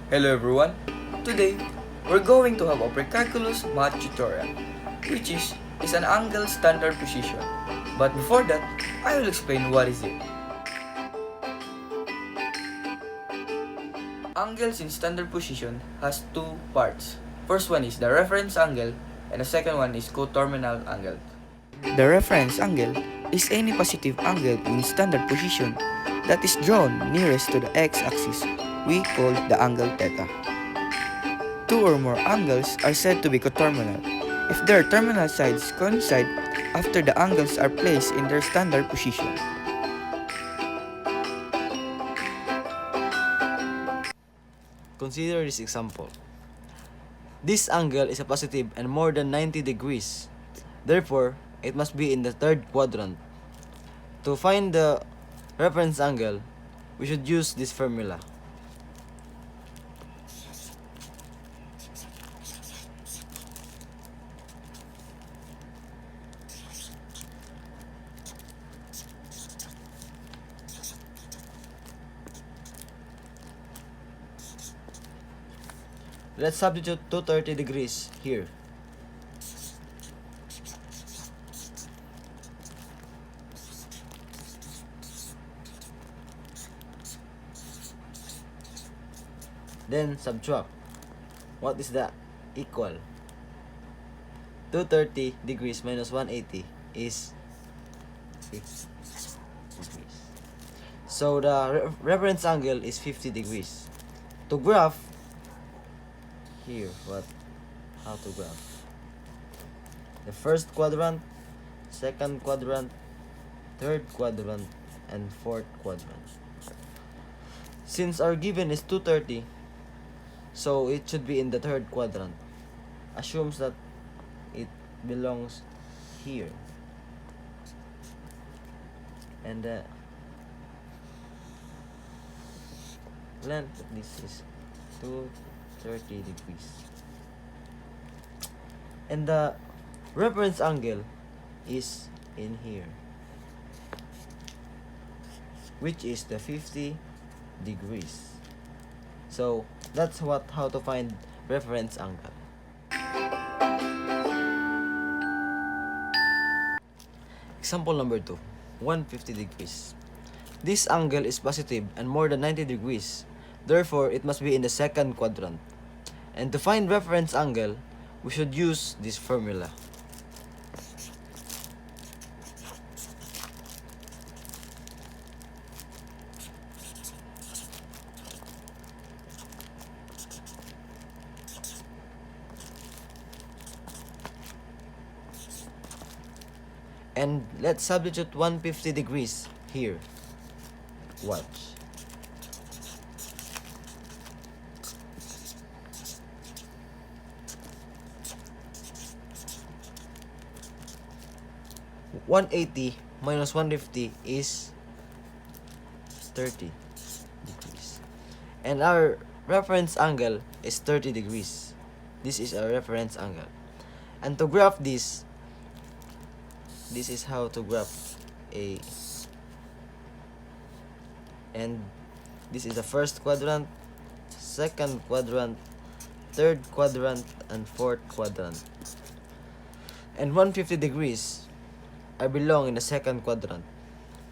Hello everyone. Today, we're going to have a precalculus math tutorial, which is an angle standard position. But before that, I will explain what is it. Angles in standard position has two parts. First one is the reference angle, and the second one is coterminal angle. The reference angle is any positive angle in standard position that is drawn nearest to the x-axis. We call the angle theta. Two or more angles are said to be coterminal if their terminal sides coincide after the angles are placed in their standard position. Consider this example. This angle is a positive and more than 90 degrees. Therefore, it must be in the third quadrant. To find the reference angle, we should use this formula. Let's substitute 230 degrees here. Then subtract. What is that? Equal. 230 degrees minus 180 is 6 degrees. So the reference angle is 50 degrees. To graph here, how to graph the first quadrant, second quadrant, third quadrant, and fourth quadrant. Since our given is 230, so it should be in the third quadrant. Assumes that it belongs here, and the length of this is 230 degrees, and the reference angle is in here, which is the 50 degrees. So that's how to find reference angle. Example number 2, 150 degrees. This angle is positive and more than 90 degrees. Therefore, it must be in the second quadrant. And to find reference angle, we should use this formula. And let's substitute 150 degrees here. Watch. (180 minus 150 is 30 degrees. And our reference angle is 30 degrees. This is our reference angle. And to graph this is how to graph a, and this is the first quadrant, second quadrant, third quadrant, and fourth quadrant. And 150 degrees I belong in the second quadrant.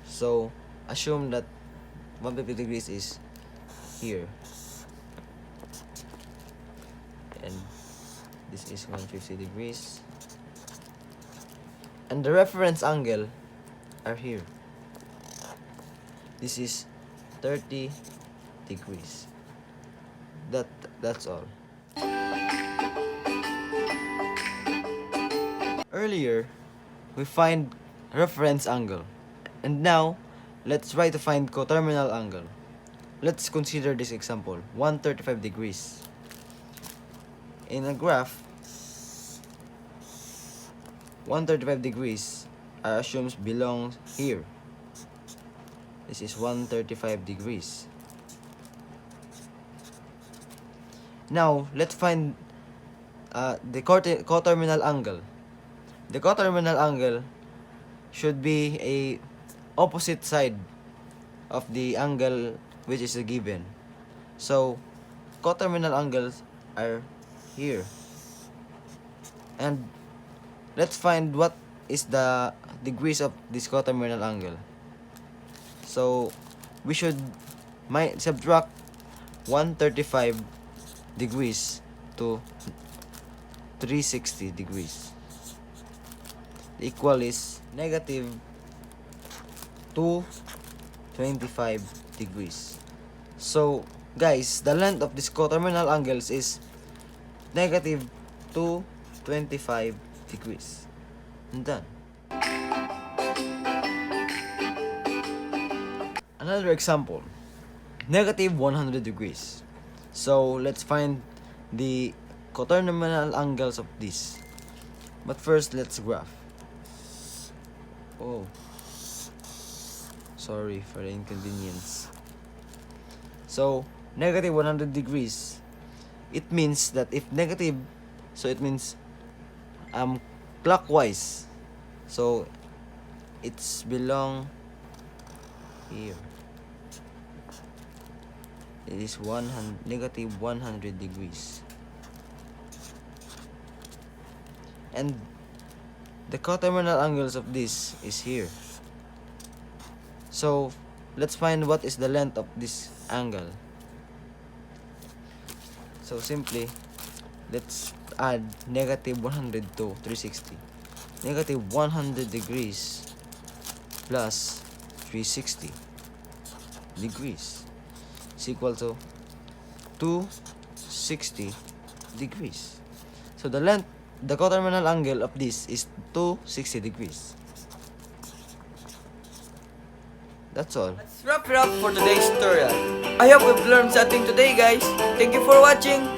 So assume that 150 degrees is here, and this is 150 degrees, and the reference angle are here. This is 30 degrees. That's all. Earlier, we find reference angle, and now let's try to find coterminal angle. Let's consider this example, 135 degrees. In a graph, 135 degrees I assume belongs here. This is 135 degrees. Now let's find the coterminal angle. The coterminal angle should be a opposite side of the angle which is given. So coterminal angles are here. And let's find what is the degrees of this coterminal angle. So we should subtract 135 degrees to 360 degrees. The equal is negative 225 degrees. So guys, the length of this coterminal angles is negative 225 degrees. And done. Another example, negative 100 degrees. So let's find the coterminal angles of this. But first, let's graph. Oh, sorry for the inconvenience. So negative 100 degrees, it means that if negative, so it means clockwise, so it's belong here. It is negative 100 degrees. And the coterminal angles of this is here. So let's find what is the length of this angle. So simply, let's add negative 100 to 360. Negative 100 degrees plus 360 degrees is equal to 260 degrees. So the coterminal angle of this is 260 degrees. That's all. Let's wrap it up for today's tutorial. I hope we've learned something today, guys. Thank you for watching.